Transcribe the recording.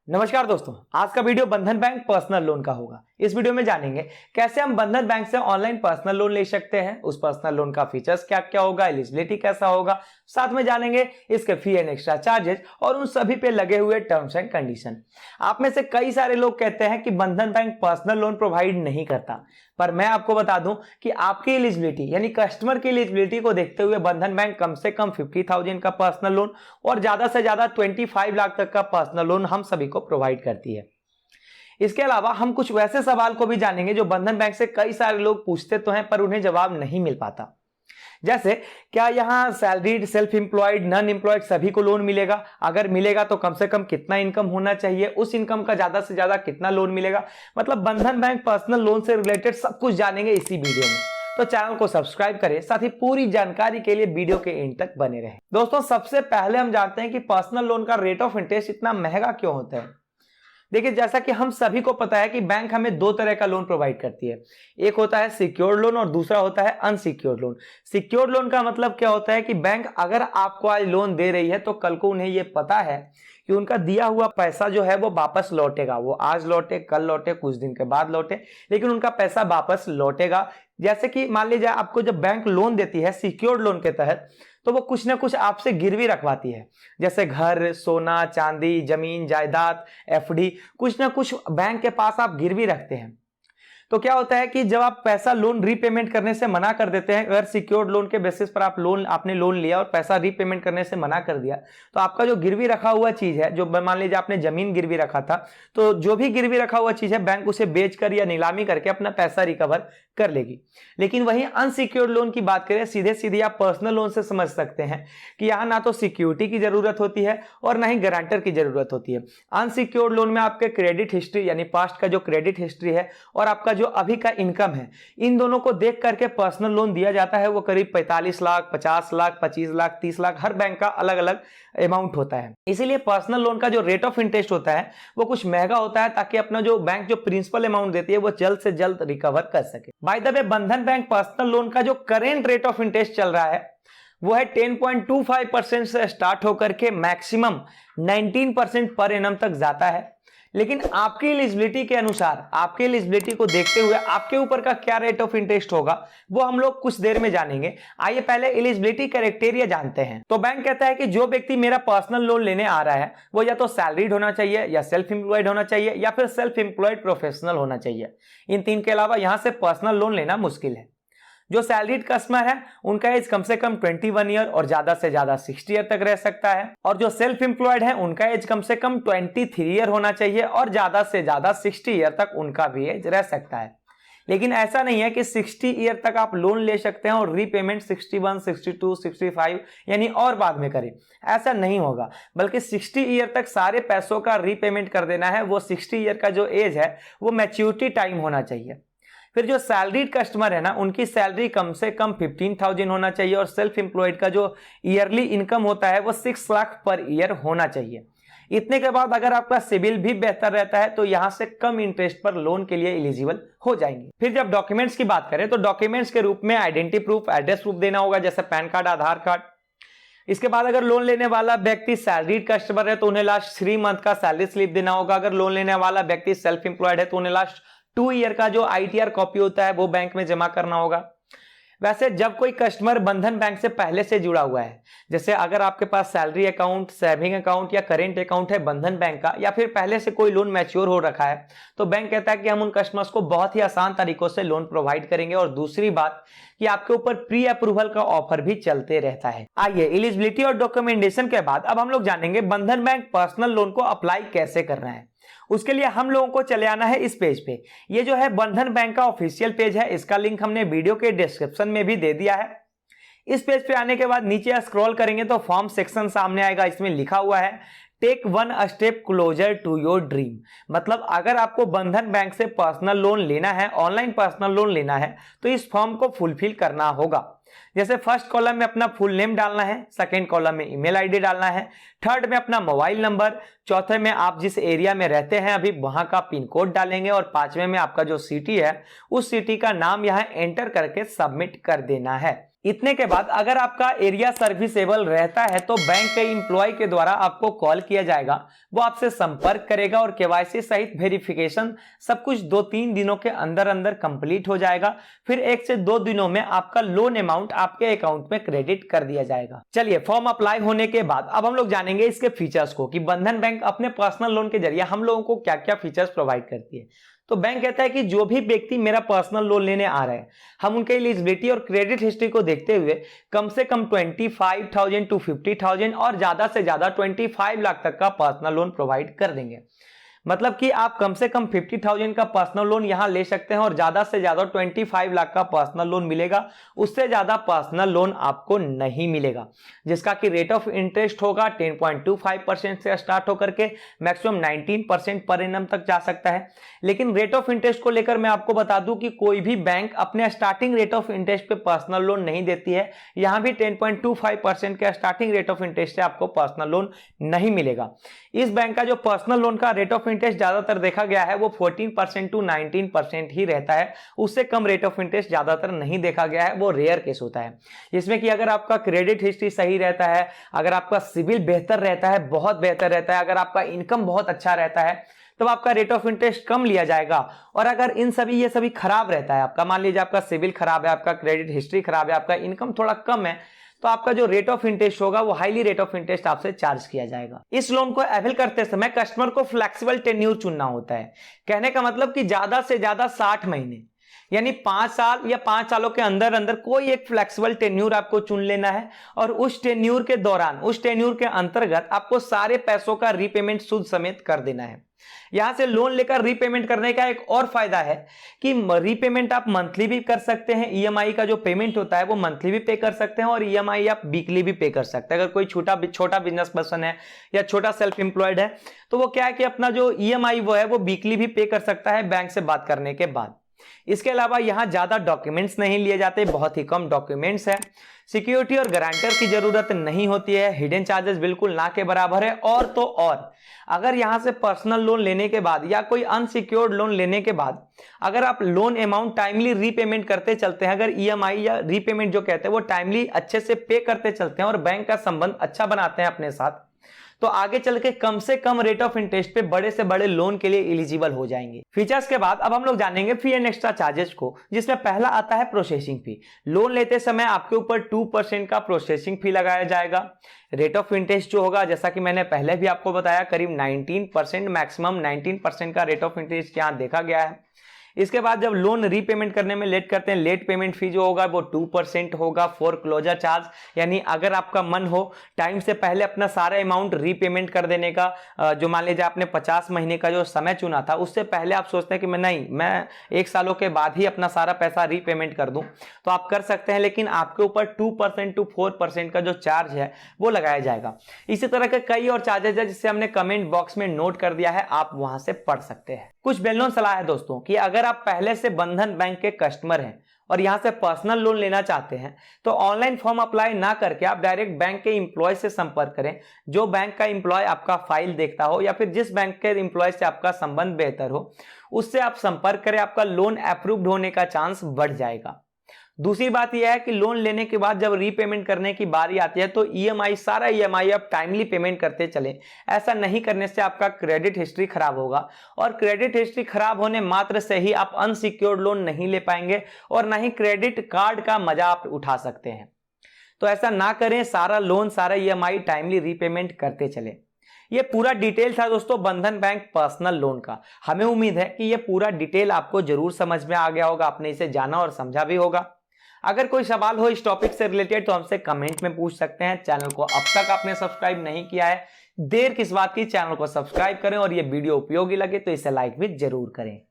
नमस्कार दोस्तों, आज का वीडियो बंधन बैंक पर्सनल लोन का होगा। इस वीडियो में जानेंगे कैसे हम बंधन बैंक से ऑनलाइन पर्सनल लोन ले सकते हैं, उस पर्सनल लोन का फीचर्स क्या क्या होगा, एलिजिबिलिटी कैसा होगा, साथ में जानेंगे इसके फी एंड एक्स्ट्रा चार्जेस और उन सभी पे लगे हुए टर्म्स एंड कंडीशन। आप में से कई सारे लोग कहते हैं कि बंधन बैंक पर्सनल लोन प्रोवाइड नहीं करता, पर मैं आपको बता दूं कि आपकी एलिजिबिलिटी यानी कस्टमर की एलिजिबिलिटी को देखते हुए बंधन बैंक कम से कम 50,000 का पर्सनल लोन और ज्यादा से ज्यादा 25 लाख तक का पर्सनल लोन हम सभी को प्रोवाइड करती है। इसके अलावा हम कुछ वैसे सवाल को भी जानेंगे जो बंधन बैंक से कई सारे लोग पूछते तो हैं पर उन्हें जवाब नहीं मिल पाता। जैसे क्या यहां salaried, self employed, non employed सभी को लोन मिलेगा? अगर मिलेगा तो कम से कम कितना इनकम होना चाहिए? उस इनकम का ज्यादा से ज्यादा कितना लोन मिलेगा? मतलब बंधन बैंक पर्सनल लोन से रिलेटेड सब कुछ जानेंगे इसी वीडियो में। तो चैनल को सब्सक्राइब करें, साथ ही पूरी जानकारी के लिए वीडियो के एंड तक बने रहें। दोस्तों, सबसे पहले हम जानते हैं कि पर्सनल लोन का रेट ऑफ इंटरेस्ट इतना महंगा क्यों होता है। देखिए, जैसा कि हम सभी को पता है कि बैंक हमें दो तरह का लोन प्रोवाइड करती है। एक होता है सिक्योर्ड लोन और दूसरा होता है अनसिक्योर्ड लोन। सिक्योर्ड लोन का मतलब क्या होता है कि बैंक अगर आपको आज लोन दे रही है तो कल को उन्हें यह पता है कि उनका दिया हुआ पैसा जो है वो वापस लौटेगा। वो आज लौटे, कल लौटे, कुछ दिन के बाद लौटे, लेकिन उनका पैसा वापस लौटेगा। जैसे कि मान लीजिए आपको जब बैंक लोन देती है सिक्योर्ड लोन के तहत, तो वो कुछ ना कुछ आपसे गिरवी रखवाती है, जैसे घर, सोना, चांदी, जमीन, जायदाद, एफडी, कुछ ना कुछ बैंक के पास आप गिरवी रखते हैं। तो क्या होता है कि जब आप पैसा लोन रीपेमेंट करने से मना कर देते हैं, अगर सिक्योर्ड लोन के बेसिस पर आपने लोन लिया और पैसा रीपेमेंट करने से मना कर दिया, तो आपका जो गिरवी रखा हुआ चीज है, जो मान लीजिए आपने जमीन गिरवी रखा था, तो जो भी गिरवी रखा हुआ चीज है बैंक उसे बेचकर या नीलामी करके अपना पैसा रिकवर कर लेगी। लेकिन वहीं अनसिक्योर्ड लोन की बात करें, सीधे सीधे आप पर्सनल लोन से समझ सकते हैं कि यहां ना तो सिक्योरिटी की जरूरत होती है और ना ही गारंटर की जरूरत होती है। अनसिक्योर्ड लोन में आपके क्रेडिट हिस्ट्री यानी पास्ट का जो क्रेडिट हिस्ट्री है और आपका जो अभी का इनकम है, इन दोनों को देख करके पर्सनल लोन दिया जाता है। वो करीब 45 लाख, 50 लाख, 25 लाख, 30 लाख, हर बैंक का अलग अलग अमाउंट होता है। इसीलिए पर्सनल लोन का जो रेट ऑफ इंटरेस्ट होता है वो कुछ महंगा होता है, ताकि अपना जो बैंक जो प्रिंसिपल अमाउंट देती है वो जल्द से जल्द रिकवर कर सके। बाय द वे, बंधन बैंक पर्सनल लोन का जो करेंट रेट ऑफ इंटरेस्ट चल रहा है वो है 10.25% से स्टार्ट होकर के मैक्सिमम 19% पर एनम तक जाता है। लेकिन आपकी एलिजिबिलिटी के अनुसार, आपकी एलिजिबिलिटी को देखते हुए आपके ऊपर का क्या रेट ऑफ इंटरेस्ट होगा वो हम लोग कुछ देर में जानेंगे। आइए पहले एलिजिबिलिटी क्राइटेरिया जानते हैं। तो बैंक कहता है कि जो व्यक्ति मेरा पर्सनल लोन लेने आ रहा है वो या तो सैलरीड होना चाहिए, या सेल्फ एम्प्लॉयड होना चाहिए, या फिर सेल्फ एम्प्लॉयड प्रोफेशनल होना चाहिए। इन तीन के अलावा यहां से पर्सनल लोन लेना मुश्किल है। जो सैलरीड कस्टमर है उनका एज कम से कम 21 ईयर और ज्यादा से ज्यादा 60 ईयर तक रह सकता है, और जो सेल्फ एम्प्लॉयड है उनका एज कम से कम 23 ईयर होना चाहिए और ज्यादा से ज्यादा 60 ईयर तक उनका भी एज रह सकता है। लेकिन ऐसा नहीं है कि 60 ईयर तक आप लोन ले सकते हैं और रीपेमेंट 61, 62, 65 यानी और बाद में करें, ऐसा नहीं होगा। बल्कि 60 ईयर तक सारे पैसों का रीपेमेंट कर देना है। वो 60 ईयर का जो एज है वो मैच्योरिटी टाइम होना चाहिए। फिर जो सैलरीड कस्टमर है ना, उनकी सैलरी कम से कम 15,000 होना चाहिए और सेल्फ एम्प्लॉयड का जो ईयरली इनकम होता है वो 6 लाख पर ईयर होना चाहिए। इतने के बाद अगर आपका सिविल भी बेहतर रहता है तो यहां से कम इंटरेस्ट पर लोन के लिए एलिजिबल हो जाएंगे। फिर जब डॉक्यूमेंट्स की बात करें तो डॉक्यूमेंट्स के रूप में आइडेंटिटी प्रूफ, एड्रेस प्रूफ देना होगा, जैसे पैन कार्ड, आधार कार्ड। इसके बाद अगर लोन लेने वाला व्यक्ति सैलरीड कस्टमर है तो उन्हें लास्ट 3 मंथ का सैलरी स्लिप देना होगा। अगर लोन लेने वाला व्यक्ति सेल्फ एम्प्लॉयड है तो उन्हें लास्ट 2 ईयर का जो ITR कॉपी होता है वो बैंक में जमा करना होगा। वैसे जब कोई कस्टमर बंधन बैंक से पहले से जुड़ा हुआ है, जैसे अगर आपके पास सैलरी अकाउंट, सेविंग अकाउंट या करेंट अकाउंट है बंधन बैंक का, या फिर पहले से कोई लोन मैच्योर हो रखा है, तो बैंक कहता है कि हम उन कस्टमर्स को बहुत ही आसान तरीकों से लोन प्रोवाइड करेंगे। और दूसरी बात कि आपके ऊपर प्री अप्रूवल का ऑफर भी चलते रहता है। आइए एलिजिबिलिटी और डॉक्यूमेंटेशन के बाद अब हम लोग जानेंगे बंधन बैंक पर्सनल लोन को अप्लाई कैसे करना है। उसके लिए हम लोगों को चले आना है इस पेज पे। ये जो है बंधन बैंक का ऑफिशियल पेज है, इसका लिंक हमने वीडियो के डिस्क्रिप्शन में भी दे दिया है। इस पेज पे आने के बाद नीचे स्क्रॉल करेंगे तो फॉर्म सेक्शन सामने आएगा। इसमें लिखा हुआ है take 1 step closer to your dream. मतलब अगर आपको बंधन बैंक से पर्सनल लोन लेना है, ऑनलाइन पर्सनल लोन लेना है, तो इस फॉर्म को फुलफिल करना होगा। जैसे फर्स्ट कॉलम में अपना फुल नेम डालना है, सेकंड कॉलम में ईमेल आईडी डालना है, थर्ड में अपना मोबाइल नंबर, चौथे में आप जिस एरिया में रहते हैं अभी वहां का पिन कोड डालेंगे, और पांचवें में आपका जो सिटी है उस सिटी का नाम यहां एंटर करके सबमिट कर देना है। इतने के बाद अगर आपका एरिया सर्विसेबल रहता है तो बैंक के एम्प्लॉय के द्वारा आपको कॉल किया जाएगा, वो आपसे संपर्क करेगा और केवाईसी सहित वेरिफिकेशन सब कुछ 2-3 दिनों के अंदर अंदर कंप्लीट हो जाएगा। फिर 1 से 2 दिनों में आपका लोन अमाउंट आपके अकाउंट में क्रेडिट कर दिया जाएगा। चलिए, फॉर्म अप्लाई होने के बाद अब हम लोग जानेंगे इसके फीचर्स को कि बंधन बैंक अपने पर्सनल लोन के जरिए हम लोगों को क्या क्या फीचर्स प्रोवाइड करती है। तो बैंक कहता है कि जो भी व्यक्ति मेरा पर्सनल लोन लेने आ रहे हैं, हम उनके एलिजिबिलिटी और क्रेडिट हिस्ट्री को देखते हुए कम से कम 25,000 to 50,000 और ज्यादा से ज्यादा 25 लाख तक का पर्सनल लोन प्रोवाइड कर देंगे। मतलब कि आप कम से कम 50,000 का पर्सनल लोन यहां ले सकते हैं और ज्यादा से ज्यादा 25 लाख का पर्सनल लोन मिलेगा। उससे ज्यादा पर्सनल लोन आपको नहीं मिलेगा, जिसका कि रेट ऑफ इंटरेस्ट होगा 10.25% से स्टार्ट होकर के मैक्सिमम 19% पर एनम तक जा सकता है। लेकिन रेट ऑफ इंटरेस्ट को लेकर मैं आपको बता दूं कि कोई भी बैंक अपने स्टार्टिंग रेट ऑफ इंटरेस्ट पे पर्सनल लोन नहीं देती है। यहां भी 10.25% के स्टार्टिंग रेट ऑफ इंटरेस्ट से आपको पर्सनल लोन नहीं मिलेगा। इस बैंक का जो पर्सनल लोन का रेट ऑफ इंटरेस्ट ज्यादातर देखा गया है वो 14% to 19% ही रहता है। उससे कम रेट ऑफ इंटरेस्ट ज्यादातर नहीं देखा गया है, वो रेयर केस होता है। जिसमें कि अगर आपका क्रेडिट हिस्ट्री सही रहता है, अगर आपका सिविल बेहतर रहता है, बहुत बेहतर रहता है, अगर आपका इनकम बहुत अच्छा रहता है, तब आपका रेट ऑफ इंटरेस्ट कम लिया जाएगा। और अगर इन सभी ये सभी खराब रहता है, आपका मान लीजिए आपका सिविल खराब है, आपका क्रेडिट हिस्ट्री खराब है, आपका इनकम थोड़ा कम है, तो आपका जो रेट ऑफ इंटरेस्ट होगा वो हाईली रेट ऑफ इंटरेस्ट आपसे चार्ज किया जाएगा। इस लोन को अवेल करते समय कस्टमर को फ्लेक्सिबल टेन्यूर चुनना होता है। कहने का मतलब कि ज्यादा से ज्यादा 60 महीने यानी 5 साल या 5 सालों के अंदर अंदर कोई एक फ्लेक्सिबल टेन्यूर आपको चुन लेना है और उस टेन्यूर के दौरान, उस टेन्यूर के अंतर्गत आपको सारे पैसों का रीपेमेंट सूद समेत कर देना है। यहां से लोन लेकर रीपेमेंट करने का एक और फायदा है कि रीपेमेंट आप मंथली भी कर सकते हैं। ईएमआई का जो पेमेंट होता है वो मंथली भी पे कर सकते हैं और ईएमआई आप वीकली भी पे कर सकते हैं। अगर कोई छोटा बिजनेस पर्सन है या छोटा सेल्फ एम्प्लॉयड है तो वो क्या है कि अपना जो ईएमआई वो है वो वीकली भी पे कर सकता है बैंक से बात करने के बाद। इसके अलावा यहां ज्यादा डॉक्यूमेंट्स नहीं लिए जाते, बहुत ही कम डॉक्यूमेंट्स है। सिक्योरिटी और गारंटर की जरूरत नहीं होती है। हिडन चार्जेस बिल्कुल ना के बराबर है। और तो और अगर यहां से पर्सनल लोन लेने के बाद या कोई अनसिक्योर्ड लोन लेने के बाद अगर आप लोन अमाउंट टाइमली रीपेमेंट करते चलते हैं, अगर ईएमआई या रीपेमेंट जो कहते हैं वो टाइमली अच्छे से पे करते चलते हैं और बैंक का संबंध अच्छा बनाते हैं अपने साथ, तो आगे चल के कम से कम रेट ऑफ इंटरेस्ट पे बड़े से बड़े लोन के लिए एलिजिबल हो जाएंगे। फीचर्स के बाद अब हम लोग जानेंगे फी एंड एक्स्ट्रा चार्जेस को, जिसमें पहला आता है प्रोसेसिंग फी। लोन लेते समय आपके ऊपर 2% का प्रोसेसिंग फी लगाया जाएगा। रेट ऑफ इंटरेस्ट जो होगा, जैसा कि मैंने पहले भी आपको बताया, करीब 19%, मैक्सिमम 19% का रेट ऑफ इंटरेस्ट यहां देखा गया है। इसके बाद जब लोन रीपेमेंट करने में लेट करते हैं, लेट पेमेंट फी जो होगा वो 2% होगा। फॉर क्लोजर चार्ज, यानी अगर आपका मन हो टाइम से पहले अपना सारा अमाउंट रीपेमेंट कर देने का, जो मान लीजिए आपने 50 महीने का जो समय चुना था उससे पहले आप सोचते हैं कि मैं 1 सालों के बाद ही अपना सारा पैसा रीपेमेंट कर दूं, तो आप कर सकते हैं। लेकिन आपके ऊपर 2% to 4% का जो चार्ज है वो लगाया जाएगा। इसी तरह के कई और चार्जेस है जिससे हमने कमेंट बॉक्स में नोट कर दिया है, आप वहां से पढ़ सकते हैं। कुछ बेल नोन सलाह है दोस्तों कि अगर आप पहले से बंधन बैंक के कस्टमर हैं और यहां से पर्सनल लोन लेना चाहते हैं तो ऑनलाइन फॉर्म अप्लाई ना करके आप डायरेक्ट बैंक के एम्प्लॉय से संपर्क करें। जो बैंक का एम्प्लॉय आपका फाइल देखता हो या फिर जिस बैंक के एम्प्लॉय से आपका संबंध बेहतर हो उससे आप संपर्क करें, आपका लोन अप्रूव्ड होने का चांस बढ़ जाएगा। दूसरी बात यह है कि लोन लेने के बाद जब रीपेमेंट करने की बारी आती है तो ईएमआई, सारा ईएमआई आप टाइमली पेमेंट करते चले। ऐसा नहीं करने से आपका क्रेडिट हिस्ट्री खराब होगा और क्रेडिट हिस्ट्री खराब होने मात्र से ही आप अनसिक्योर्ड लोन नहीं ले पाएंगे और ना ही क्रेडिट कार्ड का मजा आप उठा सकते हैं। तो ऐसा ना करें, सारा लोन, सारा ईएमआई टाइमली रीपेमेंट करते चले। ये पूरा डिटेल था दोस्तों बंधन बैंक पर्सनल लोन का। हमें उम्मीद है कि ये पूरा डिटेल आपको जरूर समझ में आ गया होगा, आपने इसे जाना और समझा भी होगा। अगर कोई सवाल हो इस टॉपिक से रिलेटेड तो हमसे कमेंट में पूछ सकते हैं। चैनल को अब तक आपने सब्सक्राइब नहीं किया है, देर किस बात की, चैनल को सब्सक्राइब करें और ये वीडियो उपयोगी लगे तो इसे लाइक भी जरूर करें।